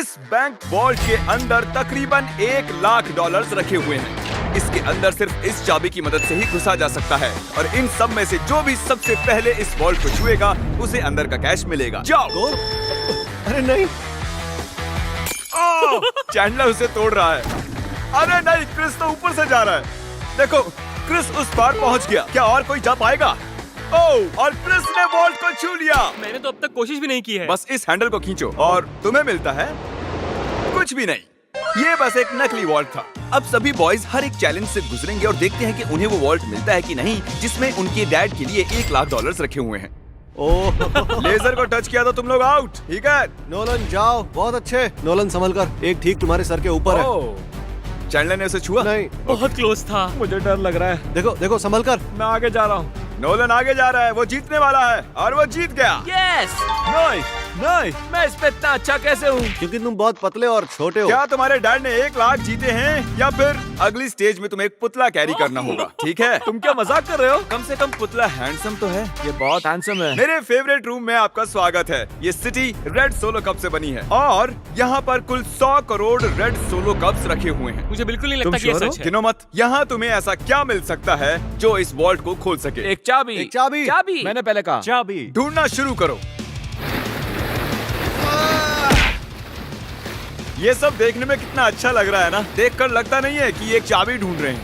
इस bank vault के अंदर तकरीबन $1,00,000 रखे हुए हैं। इसके अंदर सिर्फ इस चाबी की मदद से ही घुसा जा सकता है और इन सब में से जो भी सबसे पहले इस वॉल्ट को छुएगा उसे अंदर का कैश मिलेगा। जाओ। अरे नहीं, चैंडलर उसे तोड़ रहा है। अरे नहीं, क्रिस तो ऊपर से जा रहा है। देखो, क्रिस उस पार पहुंच गया। क्या और कोई जा पाएगा? ओह, और क्रिस ने वॉल्ट को छू लिया। मैंने तो अब तक कोशिश भी नहीं की है। बस इस हैंडल को खींचो और तुम्हें मिलता है कुछ भी नहीं। ये बस एक नकली वॉल्ट था। अब सभी बॉयज हर एक चैलेंज से गुजरेंगे और देखते हैं कि उन्हें वो वॉल्ट मिलता है कि नहीं जिसमें उनके डैड के लिए $1,00,000 रखे हुए हैं। ओह लेजर को टच किया तो तुम लोग आउट। ठीक है, नोलन जाओ, बहुत अच्छे। नोलन संभल कर, एक ठीक तुम्हारे सर के ऊपर है। चैंडलर ने उसे छुआ। नहीं, बहुत क्लोज था। मुझे डर लग रहा है। देखो देखो संभल कर। मैं आगे जा रहा हूँ। नोलन आगे जा रहा है, वो जीतने वाला है और वो जीत गया। यस, नहीं नहीं, मैं इस पे इतना अच्छा कैसे हूँ? क्योंकि तुम बहुत पतले और छोटे हो। क्या तुम्हारे डैड ने 1,00,000 जीते हैं या फिर अगली स्टेज में तुम्हें एक पुतला कैरी करना होगा? ठीक है, तुम क्या मजाक कर रहे हो? कम से कम पुतला हैंडसम तो है। ये बहुत हैंडसम है। मेरे फेवरेट रूम में आपका स्वागत है। ये सिटी रेड सोलो कप से बनी है और यहाँ पर कुल 100 करोड़ रेड सोलो कप्स रखे हुए हैं। मुझे बिल्कुल नहीं तुम लगता कि ये sure हो? सच है। गिनो मत। यहाँ तुम्हें ऐसा क्या मिल सकता है जो इस वॉल्ट को खोल सके? एक चाबी। एक चाबी। चाबी। मैंने पहले कहा चाबी। ढूंढना शुरू करो। ये सब देखने में कितना अच्छा लग रहा है ना? देखकर लगता नहीं है कि ये एक चाबी ढूंढ रहे हैं।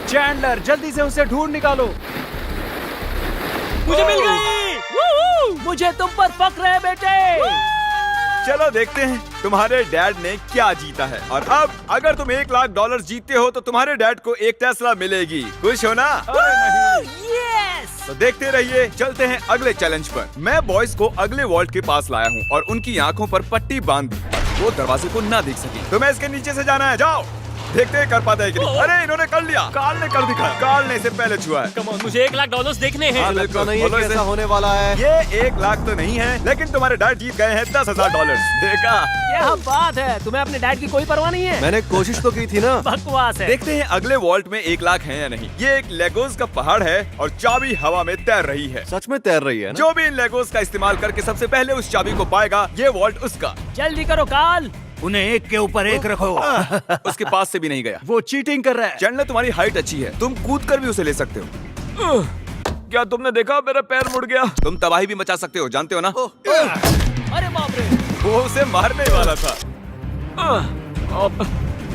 चैंडलर, जल्दी से उसे ढूंढ निकालो। मुझे मिल गई। मुझे तुम पर फक्र है बेटे। चलो देखते हैं तुम्हारे डैड ने क्या जीता है। और अब अगर तुम $1,00,000 जीतते हो तो तुम्हारे डैड को एक टेस्ला मिलेगी। खुश हो ना? तो देखते रहिए। चलते हैं अगले चैलेंज पर। मैं बॉयज को अगले वॉल्ट के पास लाया हूँ और उनकी आंखों पर पट्टी बांध दी, वो दरवाजे को ना देख सके। तुम्हें इसके नीचे से जाना है। जाओ, देखते हैं कर पाते हैं कि नहीं। अरे इन्होंने कर लिया। कार्ल ने कर दिखाया। कार्ल ने इसे पहले छुआ है। कम ऑन, मुझे $1,00,000 देखने हैं। लगता नहीं है बोलो कि इसे। ऐसा होने वाला है। ये 1,00,000 तो नहीं है, लेकिन तुम्हारे डैड जीत गए हैं $10,000। देखा? क्या बात है, तुम्हें अपने डैड की कोई परवाह नहीं है। मैंने कोशिश तो की थी ना। बकवास है। देखते हैं अगले वॉल्ट में 1,00,000 है या नहीं। ये एक लेगोस का पहाड़ है और चाबी हवा में तैर रही है। सच में तैर रही है ना? जो भी इन लेगोस का इस्तेमाल करके सबसे पहले उस चाबी को पाएगा, ये वॉल्ट उसका। जल्दी करो काल। उन्हें एक के ऊपर एक रखो। उसके पास से भी नहीं गया। वो चीटिंग कर रहा है। चैंडलर, तुम्हारी हाइट अच्छी है, तुम कूद कर भी उसे ले सकते हो। क्या तुमने देखा? मेरा पैर मुड़ गया। तुम तबाही भी मचा सकते हो, जानते हो ना? अरे बाप रे। वो उसे मारने वाला था।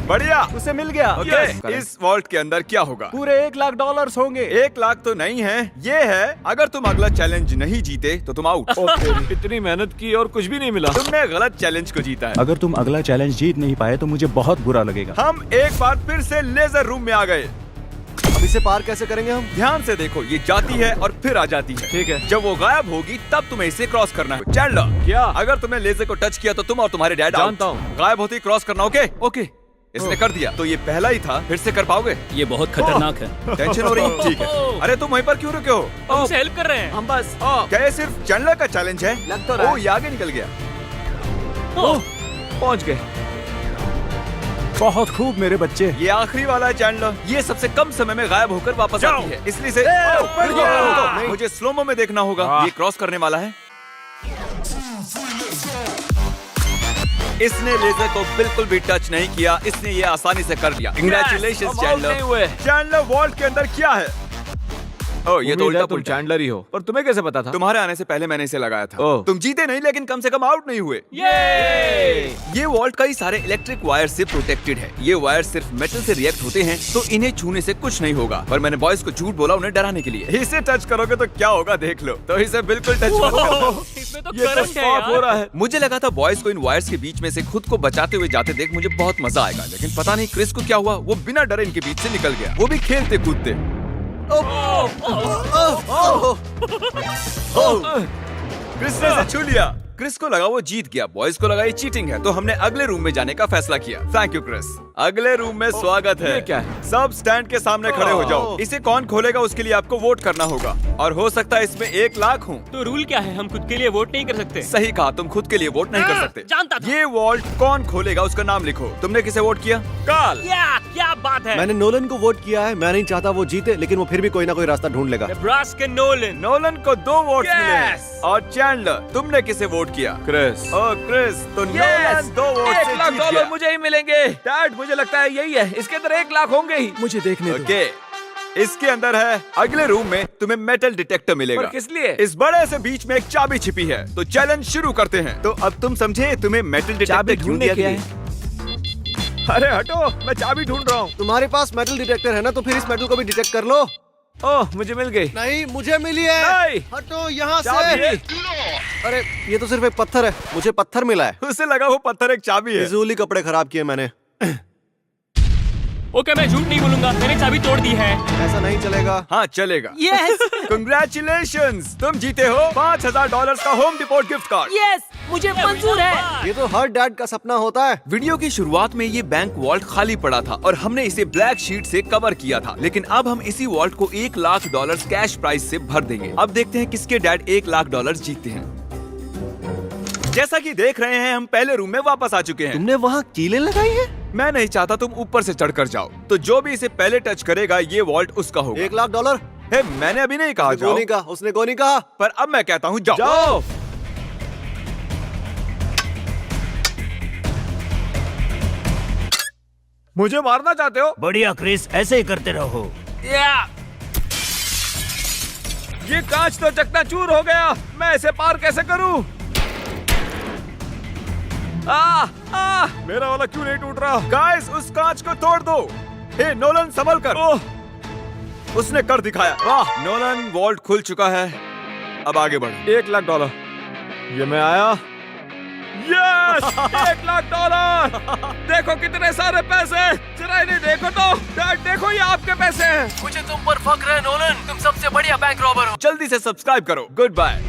बढ़िया, उसे मिल गया। ओके, इस वॉल्ट के अंदर क्या होगा? पूरे $1,00,000 होंगे। 1,00,000 तो नहीं है, ये है अगर तुम अगला चैलेंज नहीं जीते तो तुम आउट। इतनी मेहनत की और कुछ भी नहीं मिला। तुमने गलत चैलेंज को जीता है। अगर तुम अगला चैलेंज जीत नहीं पाए तो मुझे बहुत बुरा लगेगा। हम एक बार फिर से लेजर रूम में आ गए। अब इसे पार कैसे करेंगे हम? ध्यान से देखो, ये जाती है और फिर आ जाती है। ठीक है। जब वो गायब होगी तब तुम्हें इसे क्रॉस करना है। चैंडलर, क्या? अगर तुमने लेजर को टच किया तो तुम और तुम्हारे डैड जानता out। हूँ। गायब होते ही क्रॉस करना। ओके ओके, इसने कर दिया। तो ये पहला ही था, फिर से कर पाओगे? ये बहुत खतरनाक है। टेंशन हो रही? ठीक है। अरे तुम वहीं पर क्यों रुके हो? हम उसे हेल्प कर रहे हैं। हम बस क्या ये सिर्फ चैंडलर का चैलेंज है? लग तो रहा है। ओ, ये आगे निकल गया। पहुंच गए। बहुत खूब मेरे बच्चे। ये आखिरी वाला है चैंडलर। ये सबसे कम समय में गायब होकर वापस आती है, इसलिए से गया। मुझे स्लोमो में देखना होगा। ये क्रॉस करने वाला है। इसने लेजर को बिल्कुल भी टच नहीं किया, इसने ये आसानी से कर दिया। Congratulations, हम आउट नहीं हुए। चैंडलर, वॉल्ट के अंदर क्या है? ओ, ये तो उल्टा तुम पुल्टा। चैंडलर ही हो। और तुम्हें कैसे पता था? तुम्हारे आने से पहले मैंने इसे लगाया था। ओह। तुम जीते नहीं, लेकिन कम से कम आउट नहीं हुए। ये वॉल्ट कई सारे इलेक्ट्रिक वायर से प्रोटेक्टेड है। ये वायर सिर्फ मेटल से रिएक्ट होते हैं, तो इन्हें छूने से कुछ नहीं होगा। पर मैंने बॉयज को झूठ बोला उन्हें डराने के लिए। इसे टच करोगे तो क्या होगा देख लो। तो इसे बिल्कुल टच मत करो। इसमें तो ये तो करंट है स्पॉट हो रहा यार। है। मुझे लगा था बॉयज को इन वायर्स के बीच में से खुद को बचाते हुए जाते देख मुझे बहुत मजा आएगा, लेकिन पता नहीं क्रिस को क्या हुआ। वो बिना डरे इनके बीच से निकल गया, वो भी खेलते कूदते। क्रिस ने इसे छू लिया। क्रिस को लगा वो जीत गया, बॉयज को लगा ये चीटिंग है, तो हमने अगले रूम में जाने का फैसला किया। Thank you Chris. अगले रूम में स्वागत है। ये क्या है? सब स्टैंड के सामने खड़े हो जाओ। इसे कौन खोलेगा उसके लिए आपको वोट करना होगा, और हो सकता है इसमें 1,00,000 हो। तो रूल क्या है? हम खुद के लिए वोट नहीं कर सकते। सही कहा, तुम खुद के लिए वोट नहीं कर सकते। जानता था। ये वॉल्ट कौन खोलेगा उसका नाम लिखो। तुमने किसे वोट किया? कार्ल। क्या बात है? मैंने नोलन को वोट किया है। मैं नहीं चाहता वो जीते, लेकिन वो फिर भी कोई ना कोई रास्ता ढूंढ लेगा। Nebraska Nolan. नोलन को 2 वोट मिले हैं। Yes! और चैंडलर, तुमने किसे वोट वोट किया? क्रिस। ओ क्रिस, तो नोलन 2 वोट से 1 लाख जीत डॉलर गया। मुझे ही मिलेंगे। डैड मुझे लगता है यही है, इसके अंदर 1 लाख होंगे ही। मुझे देखने दो। ओके, इसके अंदर है। अगले रूम में तुम्हें मेटल डिटेक्टर मिलेगा। पर किस लिए? इस बड़े से बीच में एक चाबी छिपी है। तो चैलेंज शुरू करते हैं। तो अब तुम समझे तुम्हें मेटल डिटेक्टर चाबी क्यों ढूंढने दिया के गया लिए। है? अरे हटो, मैं चाबी ढूंढ रहा हूँ। तुम्हारे पास मेटल डिटेक्टर है ना, तो फिर इस मेटल को भी डिटेक्ट कर लो। ओह, मुझे मिल गई। नहीं, मुझे मिली है। नहीं। हटो यहाँ चाबी। से। अरे ये तो सिर्फ एक पत्थर है, मुझे पत्थर मिला है। उसे लगा वो पत्थर एक चाबी है। फिजूली कपड़े खराब किए मैंने। ओके, मैं झूठ नहीं बोलूंगा, मैंने चाबी तोड़ दी है। ऐसा नहीं चलेगा। हाँ चलेगा। यस कंग्रेचुलेशंस, तुम जीते हो $5000 का home depot gift card. Yes मुझे मंजूर है। ये तो हर डैड का सपना होता है। वीडियो की शुरुआत में ये बैंक वॉल्ट खाली पड़ा था और हमने इसे ब्लैक शीट से कवर किया था, लेकिन अब हम इसी वॉल्ट को $1 लाख कैश प्राइस से भर देंगे। अब देखते हैं किसके डैड $1 लाख जीतते हैं। जैसा कि देख रहे हैं, हम पहले रूम में वापस आ चुके हैं। तुमने वहाँ कीलें लगाई है? मैं नहीं चाहता तुम ऊपर से चढ़कर जाओ, तो जो भी इसे पहले टच करेगा ये वॉल्ट उसका होगा। $1 लाख। हे, मैंने अभी नहीं कहा जाओ, नहीं कहा, उसने को नहीं कहा। पर अब मैं कहता हूँ जाओ। जाओ। मुझे मारना चाहते हो? बढ़िया क्रिस, ऐसे ही करते रहो। ये कांच तो चकनाचूर हो गया। मैं इसे पार कैसे करूं? मेरा वाला क्यों नहीं टूट रहा? गाइस, उस कांच को तोड़ दो। हे नोलन, संभल कर। उसने कर दिखाया। वाह, नोलन, वॉल्ट खुल चुका है। अब आगे बढ़ो। $1 लाख। ये मैं आया। यस, $1 लाख। देखो कितने सारे पैसे। जरा इन्हें देखो तो। डैड देखो, ये आपके पैसे हैं। मुझे तुम पर फख्र है नोलन, तुम सबसे बढ़िया बैंक रॉबर हो। जल्दी से सब्सक्राइब करो। Good bye.